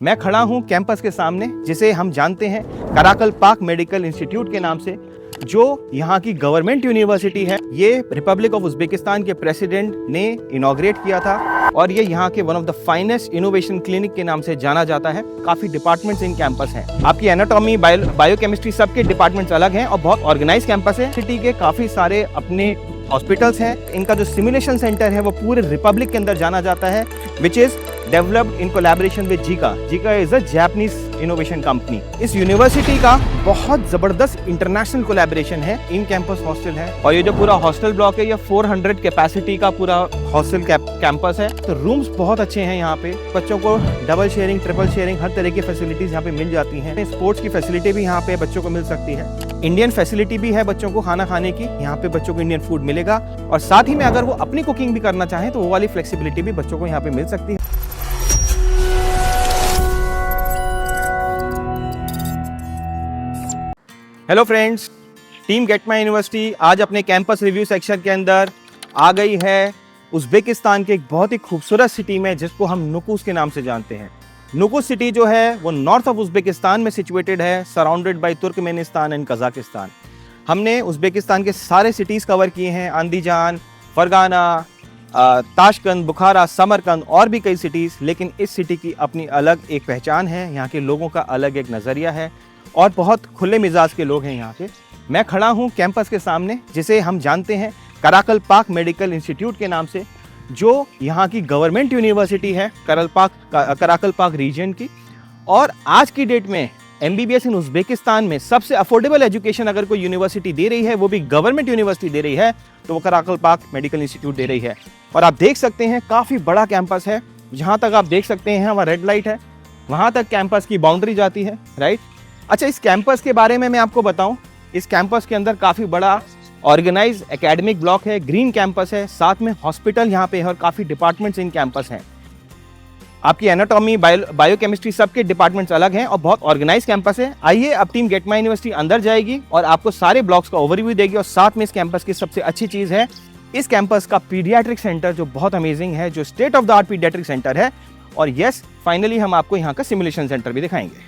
मैं खड़ा हूं कैंपस के सामने, जिसे हम जानते हैं कराकलपाक मेडिकल इंस्टीट्यूट के नाम से, जो यहाँ की गवर्नमेंट यूनिवर्सिटी है। ये रिपब्लिक ऑफ उज्बेकिस्तान के प्रेसिडेंट ने इनॉग्रेट किया था और ये यहाँ के one of the finest innovation clinic के नाम से जाना जाता है। काफी डिपार्टमेंट्स इन कैंपस हैं। आपकी एनाटॉमी, बायोकेमिस्ट्री, सबके डिपार्टमेंट्स अलग हैं और बहुत ऑर्गेनाइज कैंपस है। सिटी के काफी सारे अपने हॉस्पिटल्स हैं। इनका जो सिमुलेशन सेंटर है वो पूरे रिपब्लिक के अंदर जाना जाता है, which is developed in collaboration with Zika. Zika is a Japanese innovation company. इस यूनिवर्सिटी का बहुत जबरदस्त इंटरनेशनल कोलैबोरेशन है। इन कैंपस हॉस्टल है और ये जो पूरा हॉस्टल ब्लॉक है ये 400 कैपेसिटी का पूरा हॉस्टल कैंपस है। तो रूम्स बहुत अच्छे हैं यहाँ पे। बच्चों को डबल शेयरिंग, ट्रिपल शेयरिंग, हर तरह की फैसिलिटीज यहाँ पे मिल जाती हैं। स्पोर्ट्स की फैसिलिटी भी यहाँ पे बच्चों को मिल सकती है। इंडियन फैसिलिटी भी है बच्चों को खाना खाने की। यहाँ पे बच्चों को इंडियन फूड मिलेगा और साथ ही में अगर वो अपनी कुकिंग भी करना चाहें तो वो वाली फ्लेक्सिबिलिटी भी बच्चों को यहाँ पे मिल सकती है। Hello friends, team get my university आज अपने कैंपस रिव्यू सेक्शन के अंदर आ गई है उज्बेकिस्तान के एक बहुत ही खूबसूरत सिटी में, जिसको हम नुकुस के नाम से जानते हैं। नुकुस सिटी जो है वो नॉर्थ ऑफ उज्बेकिस्तान में सिचुएटेड है, surrounded by Turkmenistan and Kazakhstan. हमने उज्बेकिस्तान के सारे सिटीज़ कवर किए हैं, अंदीजान, फरगाना, ताशकंद, बुखारा, समरकंद और भी कई सिटीज़। लेकिन इस सिटी की अपनी अलग एक पहचान है, यहाँ के लोगों का अलग एक नज़रिया है और बहुत खुले मिजाज के लोग हैं यहाँ के। मैं खड़ा हूँ कैंपस के सामने, जिसे हम जानते हैं कराकलपाक मेडिकल इंस्टीट्यूट के नाम से, जो यहाँ की गवर्नमेंट यूनिवर्सिटी है कराकलपाक रीजन की। और आज की डेट में MBBS इन उज्बेकिस्तान में सबसे अफोर्डेबल एजुकेशन अगर कोई यूनिवर्सिटी दे रही है, वो भी गवर्नमेंट यूनिवर्सिटी दे रही है, तो वो कराकलपाक मेडिकल इंस्टीट्यूट दे रही है। और आप देख सकते हैं काफ़ी बड़ा कैंपस है। जहाँ तक आप देख सकते हैं वहाँ रेड लाइट है, वहाँ तक कैंपस की बाउंड्री जाती है, राइट। अच्छा, इस कैंपस के बारे में मैं आपको बताऊं, इस कैंपस के अंदर काफ़ी बड़ा ऑर्गेनाइज एकेडमिक ब्लॉक है, ग्रीन कैंपस है, साथ में हॉस्पिटल यहाँ पे है और काफ़ी डिपार्टमेंट्स इन कैंपस हैं। आपकी एनाटॉमी, बायोकेमिस्ट्री, सबके डिपार्टमेंट्स अलग हैं और बहुत ऑर्गेनाइज कैंपस है। आइए अब टीम गेट माई यूनिवर्सिटी अंदर जाएगी और आपको सारे ब्लॉक्स का ओवरव्यू देगी। और साथ में इस कैंपस की सबसे अच्छी चीज़ है इस कैंपस का पीडियाट्रिक सेंटर, जो बहुत अमेजिंग है, जो state of the art paediatric centre है। और यस, फाइनली हम आपको यहाँ का सिमुलेशन सेंटर भी दिखाएंगे।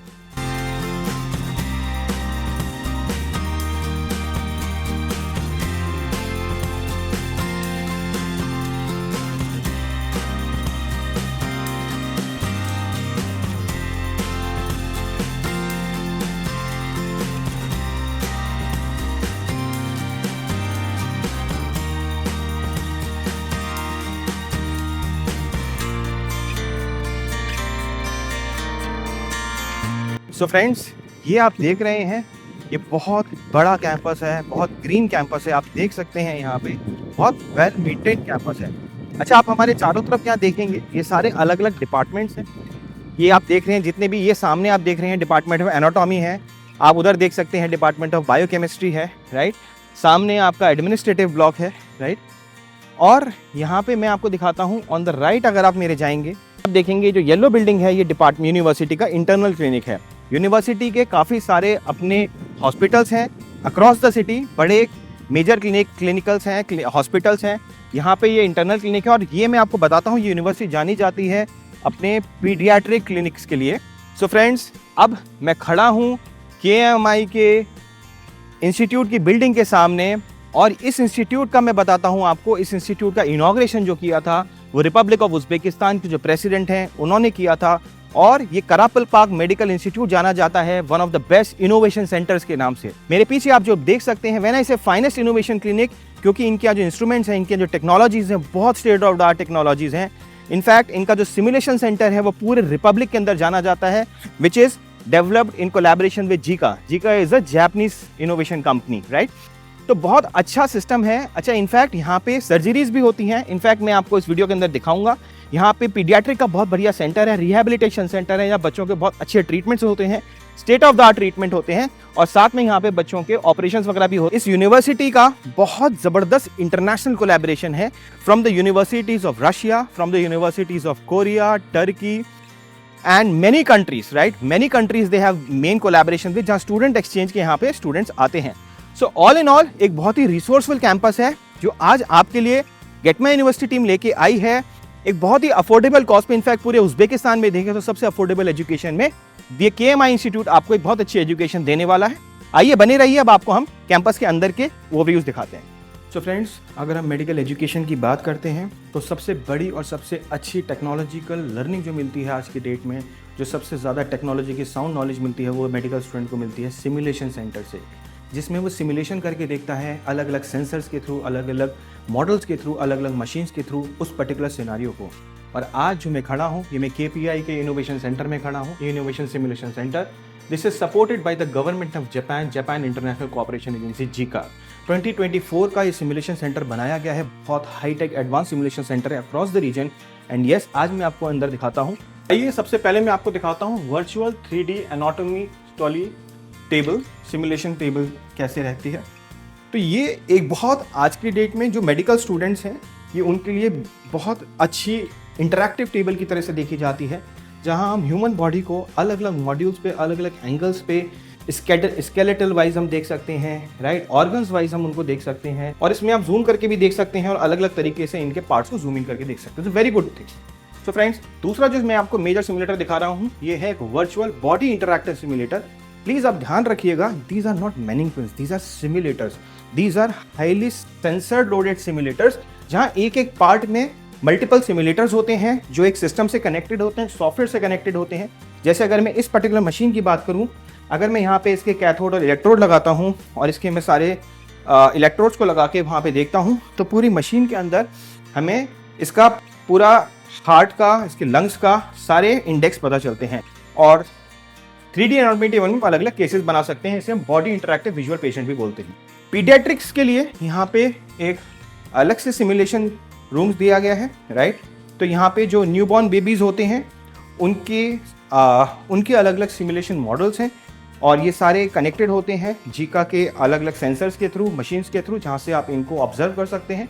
सो फ्रेंड्स, ये आप देख रहे हैं, ये बहुत बड़ा कैंपस है, बहुत ग्रीन कैंपस है। आप देख सकते हैं यहाँ पे बहुत वेल मेंटेन कैंपस है। अच्छा, आप हमारे चारों तरफ यहाँ देखेंगे, ये सारे अलग अलग डिपार्टमेंट्स हैं। ये आप देख रहे हैं जितने भी, ये सामने आप देख रहे हैं डिपार्टमेंट ऑफ एनाटॉमी है, आप उधर देख सकते हैं डिपार्टमेंट ऑफ बायोकेमिस्ट्री है, राइट। सामने आपका एडमिनिस्ट्रेटिव ब्लॉक है, राइट। और यहाँ पे मैं आपको दिखाता हूँ, ऑन द राइट अगर आप मेरे जाएंगे, आप देखेंगे जो येलो बिल्डिंग है, ये डिपार्टमेंट यूनिवर्सिटी का इंटरनल क्लिनिक है। यूनिवर्सिटी के काफ़ी सारे अपने हॉस्पिटल्स हैं अक्रॉस द सिटी, बड़े मेजर क्लिनिकल्स हैं, हॉस्पिटल्स हैं। यहाँ पे ये इंटरनल क्लिनिक है और ये मैं आपको बताता हूँ, ये यूनिवर्सिटी जानी जाती है अपने पीडियाट्रिक क्लिनिक्स के लिए। सो फ्रेंड्स, अब मैं खड़ा हूँ KMI के इंस्टीट्यूट की बिल्डिंग के सामने और इस इंस्टीट्यूट का मैं बताता हूँ आपको, इस इंस्टीट्यूट का इनॉग्रेशन जो किया था वो रिपब्लिक ऑफ उज्बेकिस्तान के जो प्रेसिडेंट हैं उन्होंने किया था। और ये कराकलपाक मेडिकल इंस्टीट्यूट जाना जाता है one of the best innovation centres के नाम से। मेरे पीछे आप जो देख सकते हैं, व्हेन आई से फाइनेस्ट इनोवेशन क्लिनिक, क्योंकि इनके जो इंस्ट्रूमेंट्स हैं, इनके जो टेक्नोलॉजीज हैं, बहुत state of the art technologies हैं। इनफैक्ट इनका जो सिमुलेशन सेंटर है वो पूरे रिपब्लिक के अंदर जाना जाता है, which is developed in collaboration with Zika. Zika is a Japanese innovation company, right. तो बहुत अच्छा सिस्टम है। अच्छा, इनफैक्ट यहाँ पे सर्जरीज भी होती हैं। इनफैक्ट मैं आपको इस वीडियो के अंदर दिखाऊंगा। यहाँ पे पीडियाट्रिक का बहुत बढ़िया सेंटर है, रिहैबिलिटेशन सेंटर है, यहाँ बच्चों के बहुत अच्छे ट्रीटमेंट्स होते हैं, state of the art treatment होते हैं और साथ में यहाँ पे बच्चों के ऑपरेशंस वगैरह भी होते हैं। इस यूनिवर्सिटी का बहुत ज़बरदस्त इंटरनेशनल कोलैबोरेशन है from the universities of Russia, from the universities of Korea, Turkey and many countries, right. Many countries they have main collaboration with, जहाँ स्टूडेंट एक्सचेंज के यहाँ पे स्टूडेंट्स आते हैं। सो ऑल इन ऑल एक बहुत ही resourceful campus है जो आज आपके लिए गेट माई यूनिवर्सिटी टीम लेके आई है। एक बहुत ही अफोर्डेबल कॉस्ट पे, इनफैक्ट पूरे उज्बेकिस्तान में देखें तो सबसे अफोर्डेबल एजुकेशन में ये KMI इंस्टीट्यूट आपको एक बहुत अच्छी एजुकेशन देने वाला है। आइए बने रहिए, अब आपको हम कैंपस के अंदर के ओवरव्यूज दिखाते हैं। सो फ्रेंड्स, अगर हम मेडिकल एजुकेशन की बात करते हैं तो सबसे बड़ी और सबसे अच्छी टेक्नोलॉजिकल लर्निंग जो मिलती है आज की डेट में, जो सबसे ज़्यादा टेक्नोलॉजी की साउंड नॉलेज मिलती है, वो मेडिकल स्टूडेंट को मिलती है सिमुलेशन सेंटर से, जिसमें वो सिमुलेशन करके देखता है अलग अलग सेंसर्स के थ्रू, अलग अलग मॉडल्स के थ्रू, अलग अलग मशीन्स के थ्रू उस पर्टिकुलर सिनारियो को। और आज जो मैं खड़ा हूँ, ये मैं KPI के इनोवेशन सेंटर में खड़ा हूँ, innovation simulation centre. This is supported by the government of Japan, Japan international cooperation agency JICA। 2024 का ये सिमुलेशन सेंटर बनाया गया है, बहुत हाईटेक एडवांस सिमुलेशन सेंटर है across the region. And yes, आज मैं आपको अंदर दिखाता हूँ। आइए सबसे पहले मैं आपको दिखाता हूँ वर्चुअल 3D एनाटॉमी स्टॉली टेबल, सिमुलेशन टेबल कैसे रहती है। तो ये एक बहुत आज की डेट में जो मेडिकल स्टूडेंट्स हैं, ये उनके लिए बहुत अच्छी इंटरैक्टिव टेबल की तरह से देखी जाती है, जहां हम ह्यूमन बॉडी को अलग अलग मॉड्यूल्स पे, अलग अलग एंगल्स पे, स्केलेटल वाइज हम देख सकते हैं, राइट, ऑर्गन्स वाइज हम उनको देख सकते हैं, और इसमें आप जूम करके भी देख सकते हैं और अलग अलग तरीके से इनके पार्ट्स को जूम इन करके देख सकते हैं। तो very good thing. So friends, दूसरा जो मैं आपको मेजर सिमुलेटर दिखा रहा हूँ, ये है एक virtual body interactive simulator. Please आप ध्यान रखिएगा, these are not manipulations, these are simulators, these are highly sensor loaded simulators, जहां एक एक पार्ट में मल्टीपल सिमुलेटर्स होते हैं जो एक सिस्टम से कनेक्टेड होते हैं, सॉफ्टवेयर से कनेक्टेड होते हैं। जैसे अगर मैं इस पर्टिकुलर मशीन की बात करूं, अगर मैं यहाँ पे इसके कैथोड और इलेक्ट्रोड लगाता हूँ और इसके मैं सारे इलेक्ट्रोड्स को लगा के वहाँ पे देखता हूँ, तो पूरी मशीन के अंदर हमें इसका पूरा हार्ट का, इसके लंग्स का सारे इंडेक्स पता चलते हैं। और 3D एनाटॉमी टेबल में अलग अलग केसेस बना सकते हैं, इसे हम बॉडी इंटरैक्टिव विजुअल पेशेंट भी बोलते हैं। पीडियाट्रिक्स के लिए यहाँ पे एक अलग से सिमुलेशन रूम्स दिया गया है, राइट। तो यहाँ पे जो न्यूबॉर्न बेबीज़ होते हैं उनके अलग अलग सिमुलेशन मॉडल्स हैं, और ये सारे कनेक्टेड होते हैं JICA के अलग अलग सेंसर्स के थ्रू, मशीन्स के थ्रू, जहाँ से आप इनको ऑब्जर्व कर सकते हैं।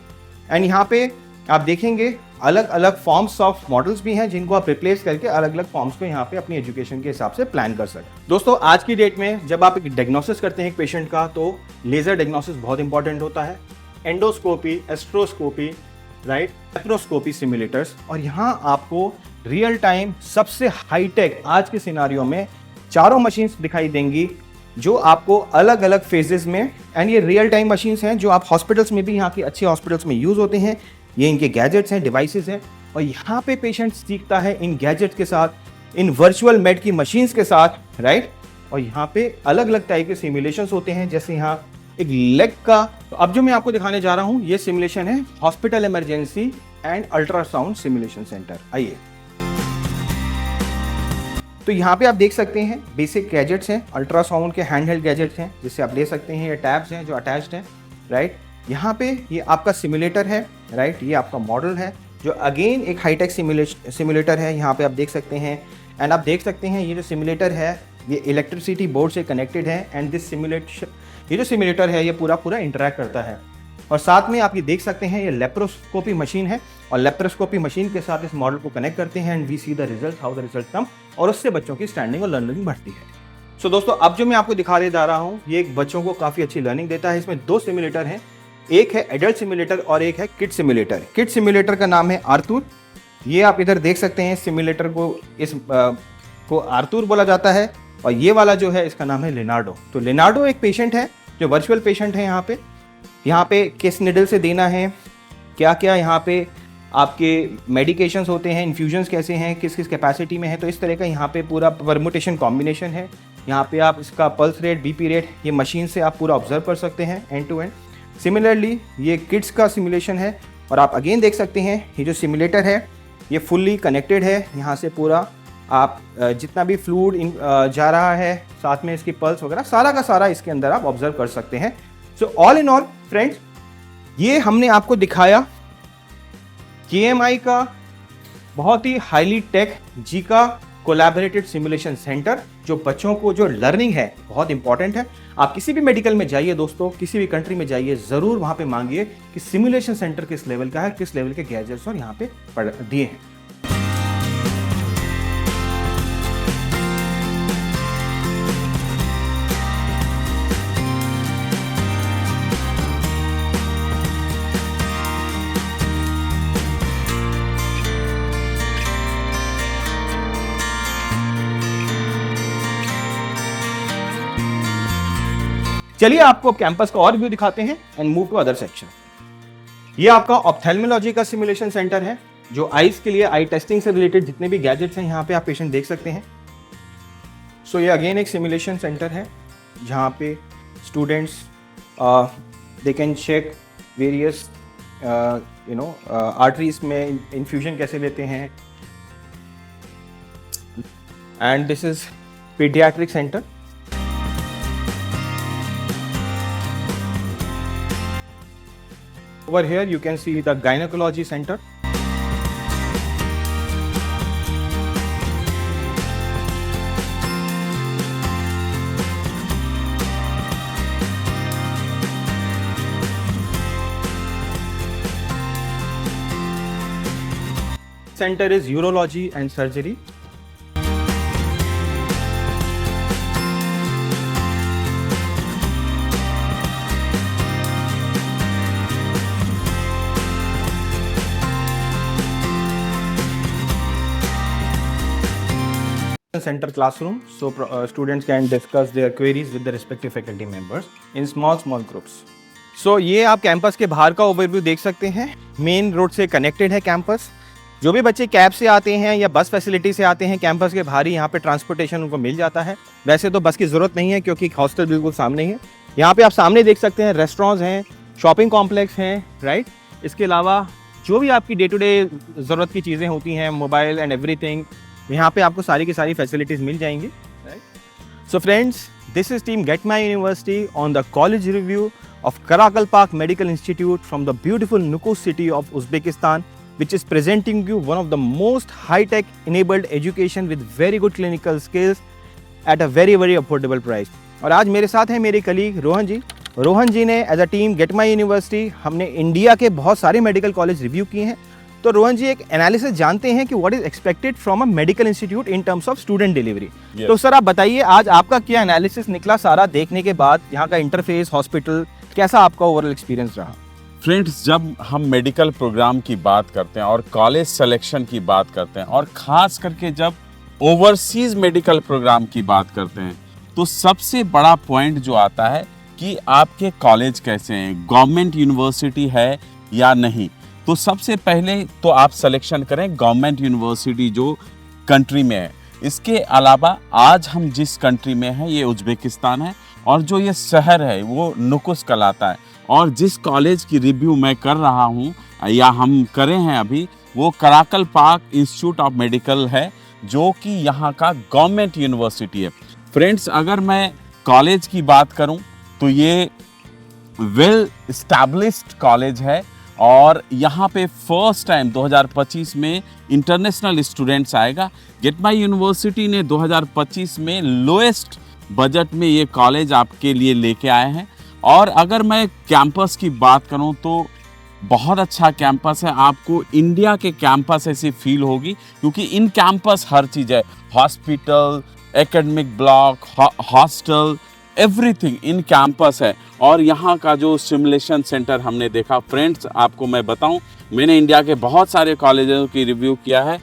एंड यहाँ पे आप देखेंगे अलग अलग फॉर्म्स ऑफ मॉडल्स भी हैं, जिनको आप रिप्लेस करके अलग अलग फॉर्म्स को यहाँ पे अपनी एजुकेशन के हिसाब से प्लान कर सकते हैं। दोस्तों, आज की डेट में जब आप एक डायग्नोसिस करते हैं एक पेशेंट का, तो लेजर डायग्नोसिस बहुत इंपॉर्टेंट होता है, एंडोस्कोपी, एस्ट्रोस्कोपी, राइट, लेप्रोस्कोपी सिमुलेटर्स। और यहाँ आपको रियल टाइम सबसे हाईटेक आज के सिनारियो में चारों मशीन्स दिखाई देंगी, जो आपको अलग अलग फेजेस में, एंड ये रियल टाइम मशीन्स हैं जो आप हॉस्पिटल्स में भी, यहाँ के अच्छे हॉस्पिटल्स में यूज़ होते हैं। ये इनके गैजेट्स हैं, डिवाइसेस हैं, और यहाँ पे पेशेंट सीखता है इन गैजेट्स के साथ, इन वर्चुअल मेड की मशीन्स के साथ, राइट। और यहाँ पे अलग अलग टाइप के सिमुलेशंस होते हैं, जैसे यहाँ एक लेग का। तो अब जो मैं आपको दिखाने जा रहा हूँ, ये सिमुलेशन है hospital emergency and ultrasound simulation centre. आइए, तो यहाँ पे आप देख सकते हैं बेसिक गैजेट्स हैं, अल्ट्रासाउंड के हैंडहेल्ड गैजेट्स हैं जिससे आप ले सकते हैं, ये टैब्स हैं जो अटैच्ड हैं, राइट। यहाँ पे ये आपका सिमुलेटर है, राइट, ये आपका मॉडल है जो अगेन एक हाईटेक सिमुलेटर है, यहाँ पे आप देख सकते हैं। एंड आप देख सकते हैं ये जो सिमुलेटर है ये इलेक्ट्रिसिटी बोर्ड से कनेक्टेड है, एंड दिस ये जो सिमुलेटर है ये पूरा इंटरैक्ट करता है। और साथ में आप ये देख सकते हैं ये लेप्रोस्कोपी मशीन है, और लेप्रोस्कोपी मशीन के साथ इस मॉडल को कनेक्ट करते हैं, and we see the result, how the result come, और उससे बच्चों की स्टैंडिंग और लर्निंग बढ़ती है। सो दोस्तों, अब जो मैं आपको दिखाने जा रहा हूँ, ये एक बच्चों को काफ़ी अच्छी लर्निंग देता है। इसमें दो सिमुलेटर हैं, एक है एडल्ट सिमुलेटर और एक है किड सिमुलेटर। किड सिमुलेटर का नाम है आर्थूर। ये आप इधर देख सकते हैं, सिमुलेटर को को आर्थूर बोला जाता है, और ये वाला जो है इसका नाम है लिनार्डो। तो लिनार्डो एक पेशेंट है जो वर्चुअल पेशेंट है। यहाँ पे किस निडल से देना है, क्या क्या यहाँ पे आपके मेडिकेशंस होते हैं, इन्फ्यूजन्स कैसे हैं, किस किस कैपेसिटी में है, तो इस तरह का यहाँ पे पूरा परमुटेशन कॉम्बिनेशन है। यहाँ पे आप इसका पल्स रेट, BP रेट, ये मशीन से आप पूरा ऑब्जर्व कर सकते हैं एंड टू एंड। सिमिलरली ये किड्स का सिमुलेशन है, और आप अगेन देख सकते हैं ये जो सिमुलेटर है ये फुल्ली कनेक्टेड है। यहाँ से पूरा आप जितना भी फ्लूइड जा रहा है, साथ में इसकी पल्स वगैरह सारा का सारा इसके अंदर आप ऑब्जर्व कर सकते हैं। So all in all friends, ये हमने आपको दिखाया KMI का बहुत ही highly tech JICA collaborated simulation centre, जो बच्चों को जो लर्निंग है बहुत इंपॉर्टेंट है। आप किसी भी मेडिकल में जाइए दोस्तों, किसी भी कंट्री में जाइए, ज़रूर वहाँ पे मांगिए कि सिमुलेशन सेंटर किस लेवल का है, किस लेवल के गैजेट्स और यहाँ पे दिए हैं। चलिए आपको कैंपस का और व्यू दिखाते हैं and move to other section. ये आपका ऑप्थेल्मोलॉजी का सिमुलेशन सेंटर है, जो आईज के लिए आई टेस्टिंग से रिलेटेड जितने भी गैजेट्स हैं यहाँ पे आप पेशेंट देख सकते हैं। सो ये अगेन एक सिमुलेशन सेंटर है जहाँ पे students they can check various arteries में इन्फ्यूजन कैसे लेते हैं। And this is paediatric centre. Over here you can see the gynecology center. Center is urology and surgery. Center classroom, so students can discuss their queries with the respective faculty members in small groups. So ये आप campus के बाहर का overview देख सकते हैं। Main road से connected है कैंपस। जो भी बच्चे कैब से आते हैं या बस फैसिलिटी से आते हैं, कैंपस के बाहर ही यहाँ पे ट्रांसपोर्टेशन उनको मिल जाता है। वैसे तो बस की ज़रूरत नहीं है क्योंकि हॉस्टल बिल्कुल सामने ही है। यहाँ पे आप सामने देख सकते हैं रेस्टोरेंट्स हैं, शॉपिंग कॉम्प्लेक्स हैं, राइट। इसके अलावा जो भी आपकी डे टू डे ज़रूरत की चीज़ें होती हैं, मोबाइल एंड एवरीथिंग, यहाँ पे आपको सारी की सारी फैसिलिटीज़ मिल जाएंगी, right. So friends, this is team get my university on the college review of Karakalpak Medical Institute from the beautiful Nukus city of Uzbekistan, which is presenting you one of the most high-tech enabled education with very good clinical skills at a very affordable price. और आज मेरे साथ हैं मेरे colleague Rohan ji. Rohan ji ने as a team get my university, हमने India के बहुत सारे मेडिकल कॉलेज रिव्यू किए हैं। तो रोहन जी, एक एनालिसिस जानते हैं कि what is expected from a medical institute in terms of student delivery. तो सर आप बताइए, आज आपका क्या एनालिसिस निकला सारा देखने के बाद, यहाँ का इंटरफेस, हॉस्पिटल, कैसा आपका ओवरऑल एक्सपीरियंस रहा? फ्रेंड्स, जब हम मेडिकल प्रोग्राम की बात करते हैं और कॉलेज सिलेक्शन की बात करते हैं और ख़ास करके जब ओवरसीज़ मेडिकल प्रोग्राम की बात करते हैं, तो सबसे बड़ा पॉइंट जो आता है कि आपके कॉलेज कैसे हैं, गवर्नमेंट यूनिवर्सिटी है या नहीं। तो सबसे पहले तो आप सिलेक्शन करें गवर्नमेंट यूनिवर्सिटी जो कंट्री में है। इसके अलावा आज हम जिस कंट्री में हैं ये उज़्बेकिस्तान है, और जो ये शहर है वो नुकुस कहलाता है। और जिस कॉलेज की रिव्यू मैं कर रहा हूँ या हम करे हैं अभी, वो कराकलपाक इंस्टीट्यूट ऑफ मेडिकल है, जो कि यहाँ का गवर्नमेंट यूनिवर्सिटी है। फ्रेंड्स, अगर मैं कॉलेज की बात करूँ तो ये वेल इस्टेब्लिश्ड कॉलेज है, और यहाँ पे फर्स्ट टाइम 2025 में इंटरनेशनल स्टूडेंट्स आएगा। गेट माई यूनिवर्सिटी ने 2025 में लोएस्ट बजट में ये कॉलेज आपके लिए लेके आए हैं। और अगर मैं कैंपस की बात करूं तो बहुत अच्छा कैंपस है। आपको इंडिया के कैंपस ऐसी फील होगी, क्योंकि इन कैंपस हर चीज़ है, hospital, academic block, hostel, everything in campus है। और यहाँ का जो सिमुलेशन सेंटर हमने देखा, फ्रेंड्स आपको मैं बताऊं, मैंने इंडिया के बहुत सारे कॉलेजों की रिव्यू किया है।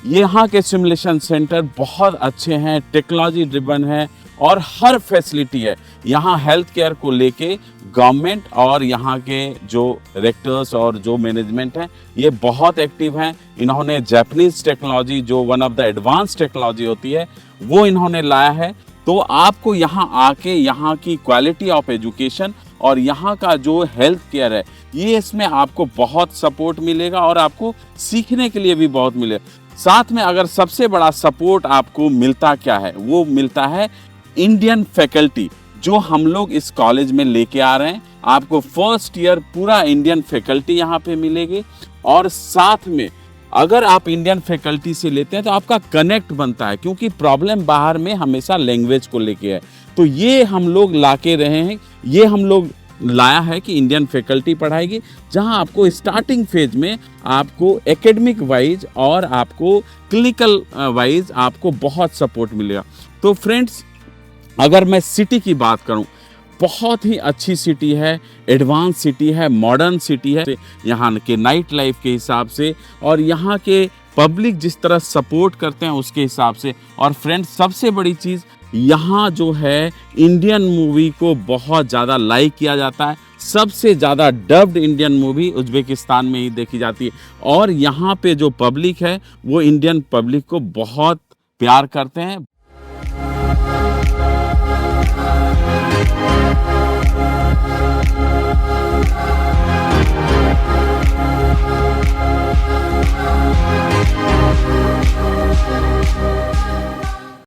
यहाँ के सिमुलेशन सेंटर बहुत अच्छे हैं, टेक्नोलॉजी ड्रिवन है और हर फैसिलिटी है। यहाँ हेल्थ केयर को लेके गवर्नमेंट और यहाँ के जो रेक्टर्स और जो मैनेजमेंट हैं ये बहुत एक्टिव हैं। इन्होंने जापानीज टेक्नोलॉजी, जो one of the advance technology होती है, वो इन्होंने लाया है। तो आपको यहाँ आके यहाँ की क्वालिटी ऑफ एजुकेशन और यहाँ का जो हेल्थ केयर है, ये इसमें आपको बहुत सपोर्ट मिलेगा और आपको सीखने के लिए भी बहुत मिलेगा। साथ में अगर सबसे बड़ा सपोर्ट आपको मिलता क्या है, वो मिलता है इंडियन फैकल्टी, जो हम लोग इस कॉलेज में लेके आ रहे हैं। आपको फर्स्ट ईयर पूरा इंडियन फैकल्टी यहाँ पे मिलेगी, और साथ में अगर आप इंडियन फैकल्टी से लेते हैं तो आपका कनेक्ट बनता है, क्योंकि प्रॉब्लम बाहर में हमेशा लैंग्वेज को लेके है। तो ये हम लोग ला के रहे हैं, ये हम लोग लाया है कि इंडियन फैकल्टी पढ़ाएगी, जहां आपको स्टार्टिंग फेज में आपको एकेडमिक वाइज और आपको क्लिनिकल वाइज आपको बहुत सपोर्ट मिलेगा। तो फ्रेंड्स, अगर मैं सिटी की बात करूं, बहुत ही अच्छी सिटी है, एडवांस सिटी है, मॉडर्न सिटी है यहाँ के नाइट लाइफ के हिसाब से, और यहाँ के पब्लिक जिस तरह सपोर्ट करते हैं उसके हिसाब से। और फ्रेंड्स, सबसे बड़ी चीज़, यहाँ जो है इंडियन मूवी को बहुत ज़्यादा लाइक किया जाता है। सबसे ज़्यादा डब्ड इंडियन मूवी उज्बेकिस्तान में ही देखी जाती है और यहाँ पे जो पब्लिक है वो इंडियन पब्लिक को बहुत प्यार करते हैं।